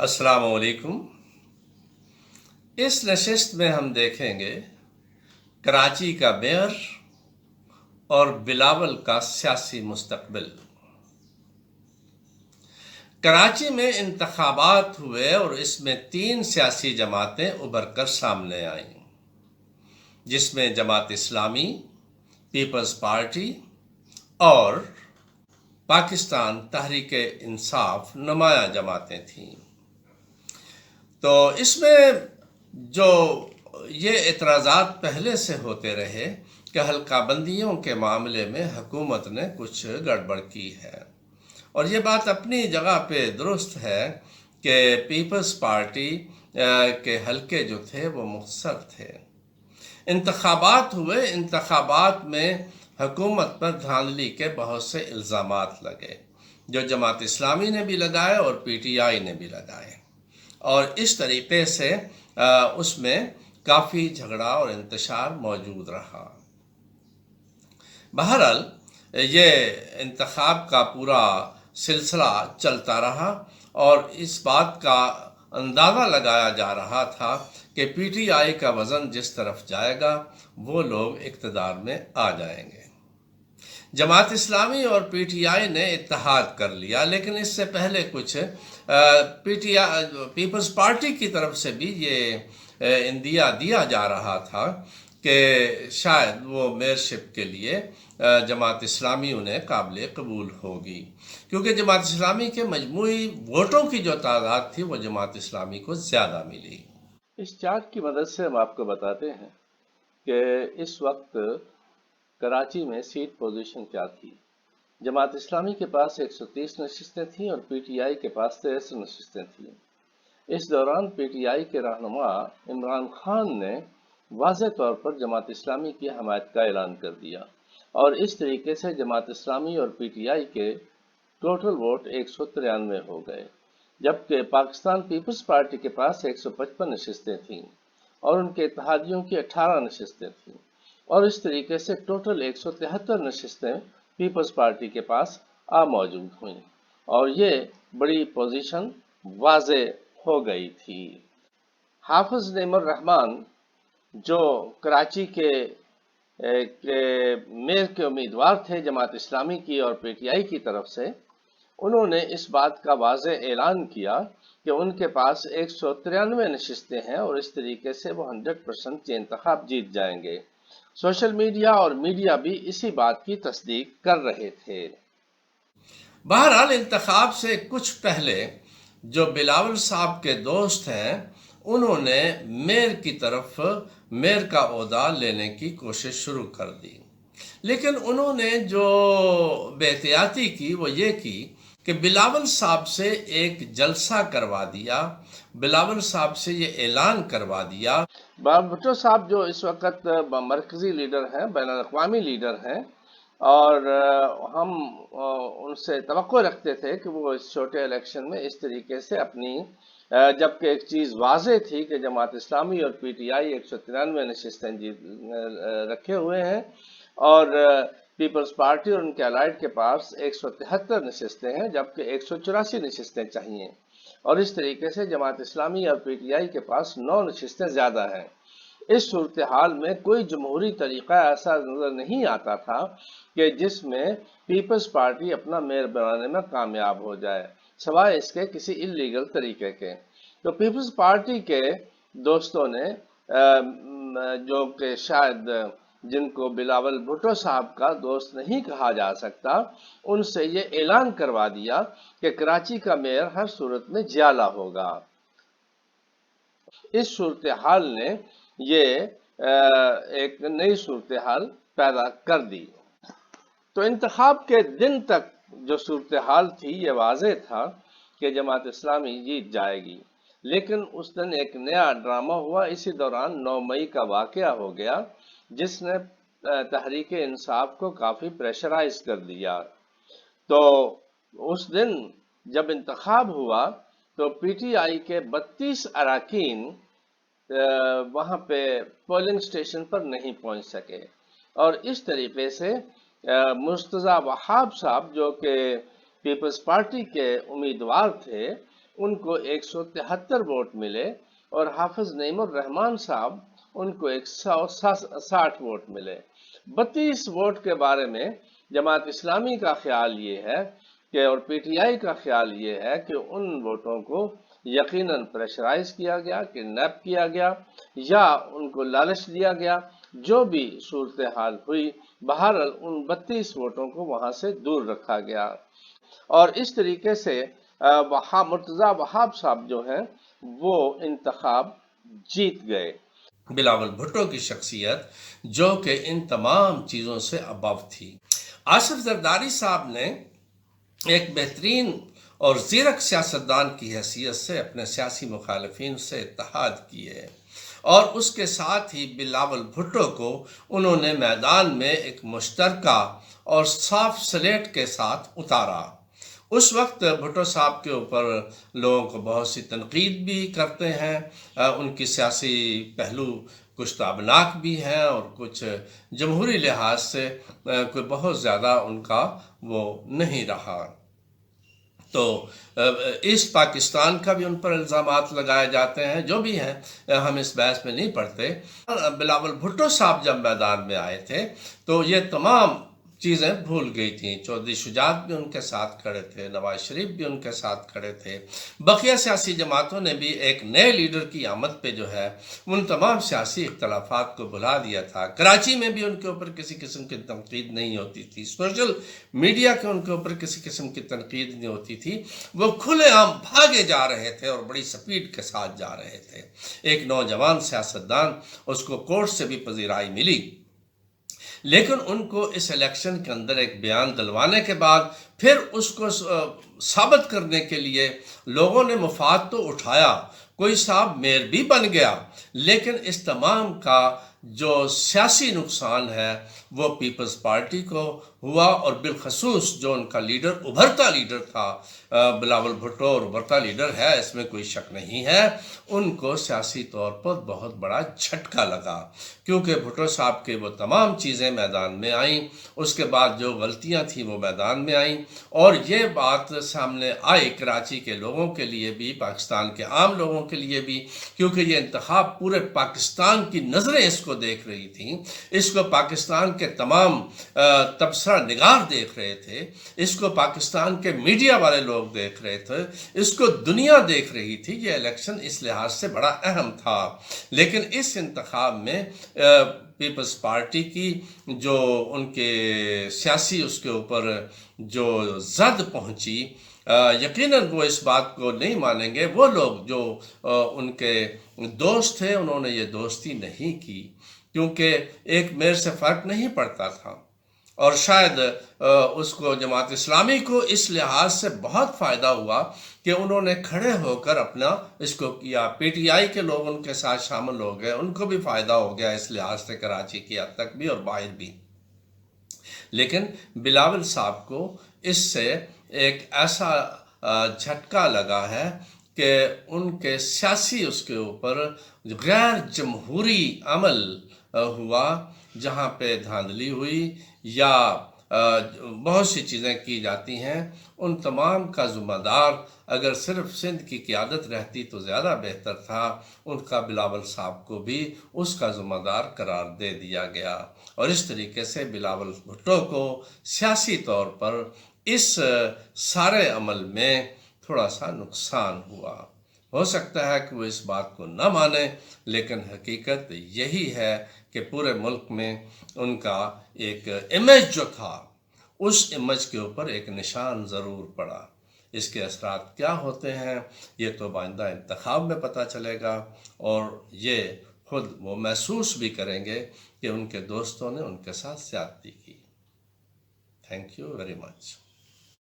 السلام علیکم۔ اس نشست میں ہم دیکھیں گے کراچی کا میئر اور بلاول کا سیاسی مستقبل۔ کراچی میں انتخابات ہوئے اور اس میں 3 سیاسی جماعتیں ابھر کر سامنے آئیں، جس میں جماعت اسلامی، پیپلز پارٹی اور پاکستان تحریک انصاف نمایاں جماعتیں تھیں۔ تو اس میں جو یہ اعتراضات پہلے سے ہوتے رہے کہ حلقہ بندیوں کے معاملے میں حکومت نے کچھ گڑبڑ کی ہے، اور یہ بات اپنی جگہ پہ درست ہے کہ پیپلز پارٹی کے حلقے جو تھے وہ مختصر تھے۔ انتخابات ہوئے، انتخابات میں حکومت پر دھاندلی کے بہت سے الزامات لگے، جو جماعت اسلامی نے بھی لگائے اور پی ٹی آئی نے بھی لگائے، اور اس طریقے سے اس میں کافی جھگڑا اور انتشار موجود رہا۔ بہرحال یہ انتخاب کا پورا سلسلہ چلتا رہا اور اس بات کا اندازہ لگایا جا رہا تھا کہ پی ٹی آئی کا وزن جس طرف جائے گا وہ لوگ اقتدار میں آ جائیں گے۔ جماعت اسلامی اور پی ٹی آئی نے اتحاد کر لیا، لیکن اس سے پہلے کچھ پیپلز پارٹی کی طرف سے بھی یہ اندیا دیا جا رہا تھا کہ شاید وہ میئرشپ کے لیے جماعت اسلامی انہیں قابل قبول ہوگی، کیونکہ جماعت اسلامی کے مجموعی ووٹوں کی جو تعداد تھی وہ جماعت اسلامی کو زیادہ ملی۔ اس چارٹ کی مدد سے ہم آپ کو بتاتے ہیں کہ اس وقت کراچی میں سیٹ پوزیشن کیا تھی۔ جماعت اسلامی کے پاس 130 نشستیں تھیں اور پی ٹی آئی کے پاس 63 نشستیں تھیں۔ اس دوران پی ٹی آئی کے رہنما عمران خان نے واضح طور پر جماعت اسلامی کی حمایت کا اعلان کر دیا، اور اس طریقے سے جماعت اسلامی اور پی ٹی آئی کے ٹوٹل ووٹ 193 ہو گئے، جبکہ پاکستان پیپلز پارٹی کے پاس 155 نشستیں تھیں اور ان کے اتحادیوں کی 18 نشستیں تھیں، اور اس طریقے سے ٹوٹل 173 نشستیں پیپلز پارٹی کے پاس موجود ہوئیں، اور یہ بڑی پوزیشن واضح ہو گئی تھی۔ حافظ نعیم الرحمان جو کراچی کے میئر کے امیدوار تھے جماعت اسلامی کی اور پی ٹی آئی کی طرف سے، انہوں نے اس بات کا واضح اعلان کیا کہ ان کے پاس 193 نشستیں ہیں اور اس طریقے سے وہ 100% یہ انتخاب جیت جائیں گے۔ سوشل میڈیا اور میڈیا بھی اسی بات کی تصدیق کر رہے تھے۔ بہرحال انتخاب سے کچھ پہلے جو بلاول صاحب کے دوست ہیں انہوں نے میئر کی طرف میئر کا عہدہ لینے کی کوشش شروع کر دی، لیکن انہوں نے جو بے احتیاطی کی وہ یہ کی کہ بلاول صاحب سے ایک جلسہ کروا دیا، بلاول صاحب سے یہ اعلان کروا دیا۔ بھٹو صاحب جو اس وقت مرکزی لیڈر ہیں، بین الاقوامی لیڈر ہیں، اور ہم ان سے توقع رکھتے تھے کہ وہ اس چھوٹے الیکشن میں اس طریقے سے اپنی جبکہ ایک چیز واضح تھی کہ جماعت اسلامی اور پی ٹی آئی 193 نشستیں رکھے ہوئے ہیں، اور پیپلز پارٹی اور ان کے الائڈ کے پاس 173 نشستیں ہیں، جبکہ 184 نشستیں چاہیے، اور اس طریقے سے جماعت اسلامی اور پی ٹی آئی کے پاس 9 نشستیں زیادہ ہیں۔ اس صورتحال میں کوئی جمہوری طریقہ ایسا نظر نہیں آتا تھا کہ جس میں پیپلز پارٹی اپنا میئر بنانے میں کامیاب ہو جائے، سوائے اس کے کسی انلیگل طریقے کے۔ تو پیپلز پارٹی کے دوستوں نے جو کہ شاید جن کو بلاول بھٹو صاحب کا دوست نہیں کہا جا سکتا، ان سے یہ اعلان کروا دیا کہ کراچی کا میئر ہر صورت میں جیالہ ہوگا۔ اس صورتحال نے یہ ایک نئی صورتحال پیدا کر دی۔ تو انتخاب کے دن تک جو صورتحال تھی یہ واضح تھا کہ جماعت اسلامی جیت جائے گی، لیکن اس دن ایک نیا ڈرامہ ہوا۔ اسی دوران 9 مئی کا واقعہ ہو گیا جس نے تحریک انصاف کو کافی پریشرائز کر دیا۔ تو اس دن جب انتخاب ہوا تو پی ٹی آئی کے 32 اراکین وہاں پہ پولنگ اسٹیشن پر نہیں پہنچ سکے، اور اس طریقے سے مرتضی وہاب صاحب جو کہ پیپلز پارٹی کے امیدوار تھے، ان کو 173 ووٹ ملے اور حافظ نعیم الرحمان صاحب ان کو 160 ووٹ ملے۔ 32 ووٹ کے بارے میں جماعت اسلامی کا خیال یہ ہے کہ اور پی ٹی آئی کا خیال یہ ہے کہ ان ووٹوں کو یقیناً پریشرائز کیا گیا، کڈنیپ کیا گیا یا ان کو لالچ دیا گیا، جو بھی صورتحال ہوئی بہرحال ان 32 ووٹوں کو وہاں سے دور رکھا گیا اور اس طریقے سے مرتضیٰ وہاب صاحب جو ہیں وہ انتخاب جیت گئے۔ بلاول بھٹو کی شخصیت جو کہ ان تمام چیزوں سے ابو تھی۔ آصف زرداری صاحب نے ایک بہترین اور زیرک سیاستدان کی حیثیت سے اپنے سیاسی مخالفین سے اتحاد کیے اور اس کے ساتھ ہی بلاول بھٹو کو انہوں نے میدان میں ایک مشترکہ اور صاف سلیٹ کے ساتھ اتارا۔ اس وقت بھٹو صاحب کے اوپر لوگوں کو بہت سی تنقید بھی کرتے ہیں، ان کی سیاسی پہلو کچھ تابناک بھی ہیں اور کچھ جمہوری لحاظ سے کوئی بہت زیادہ ان کا وہ نہیں رہا۔ تو ایسٹ پاکستان کا بھی ان پر الزامات لگائے جاتے ہیں، جو بھی ہیں ہم اس بحث میں نہیں پڑھتے۔ بلاول بھٹو صاحب جب میدان میں آئے تھے تو یہ تمام چیزیں بھول گئی تھیں۔ چودھری شجاعت بھی ان کے ساتھ کھڑے تھے، نواز شریف بھی ان کے ساتھ کھڑے تھے، بقیہ سیاسی جماعتوں نے بھی ایک نئے لیڈر کی آمد پہ جو ہے ان تمام سیاسی اختلافات کو بھلا دیا تھا۔ کراچی میں بھی ان کے اوپر کسی قسم کی تنقید نہیں ہوتی تھی، سوشل میڈیا کے ان کے اوپر کسی قسم کی تنقید نہیں ہوتی تھی، وہ کھلے عام بھاگے جا رہے تھے اور بڑی سپیڈ کے ساتھ جا رہے تھے۔ ایک نوجوان سیاستدان، اس کو کورٹ سے بھی پذیرائی ملی، لیکن ان کو اس الیکشن کے اندر ایک بیان دلوانے کے بعد پھر اس کو ثابت کرنے کے لیے لوگوں نے مفاد تو اٹھایا، کوئی صاحب میئر بھی بن گیا، لیکن اس تمام کا جو سیاسی نقصان ہے وہ پیپلز پارٹی کو ہوا اور بالخصوص جو ان کا لیڈر، ابھرتا لیڈر تھا بلاول بھٹو، اور ابھرتا لیڈر ہے اس میں کوئی شک نہیں ہے، ان کو سیاسی طور پر بہت بڑا جھٹکا لگا، کیونکہ بھٹو صاحب کے وہ تمام چیزیں میدان میں آئیں، اس کے بعد جو غلطیاں تھیں وہ میدان میں آئیں، اور یہ بات سامنے آئی کراچی کے لوگوں کے لیے بھی، پاکستان کے عام لوگوں کے لیے بھی، کیونکہ یہ انتخاب پورے پاکستان کی نظریں اس کو دیکھ رہی تھیں، اس کو پاکستان کے تمام تبصرہ نگار دیکھ رہے تھے، اس کو پاکستان کے میڈیا والے لوگ دیکھ رہے تھے، اس کو دنیا دیکھ رہی تھی۔ یہ الیکشن اس لحاظ سے بڑا اہم تھا، لیکن اس انتخاب میں پیپلز پارٹی کی جو ان کے سیاسی اس کے اوپر جو زد پہنچی، یقیناً وہ اس بات کو نہیں مانیں گے، وہ لوگ جو ان کے دوست تھے انہوں نے یہ دوستی نہیں کی، کیونکہ ایک میئر سے فرق نہیں پڑتا تھا، اور شاید اس کو جماعت اسلامی کو اس لحاظ سے بہت فائدہ ہوا کہ انہوں نے کھڑے ہو کر اپنا اس کو کیا، پی ٹی آئی کے لوگ ان کے ساتھ شامل ہو گئے، ان کو بھی فائدہ ہو گیا اس لحاظ سے، کراچی کی حد تک بھی اور باہر بھی۔ لیکن بلاول صاحب کو اس سے ایک ایسا جھٹکا لگا ہے کہ ان کے سیاسی اس کے اوپر غیر جمہوری عمل ہوا، جہاں پہ دھاندلی ہوئی یا بہت سی چیزیں کی جاتی ہیں، ان تمام کا ذمہ دار اگر صرف سندھ کی قیادت رہتی تو زیادہ بہتر تھا، ان کا بلاول صاحب کو بھی اس کا ذمہ دار قرار دے دیا گیا، اور اس طریقے سے بلاول بھٹو کو سیاسی طور پر اس سارے عمل میں تھوڑا سا نقصان ہوا۔ ہو سکتا ہے کہ وہ اس بات کو نہ مانے، لیکن حقیقت یہی ہے کہ پورے ملک میں ان کا ایک امیج جو تھا، اس امیج کے اوپر ایک نشان ضرور پڑا۔ اس کے اثرات کیا ہوتے ہیں یہ تو آئندہ انتخاب میں پتہ چلے گا، اور یہ خود وہ محسوس بھی کریں گے کہ ان کے دوستوں نے ان کے ساتھ زیادتی کی۔ Thank you very much.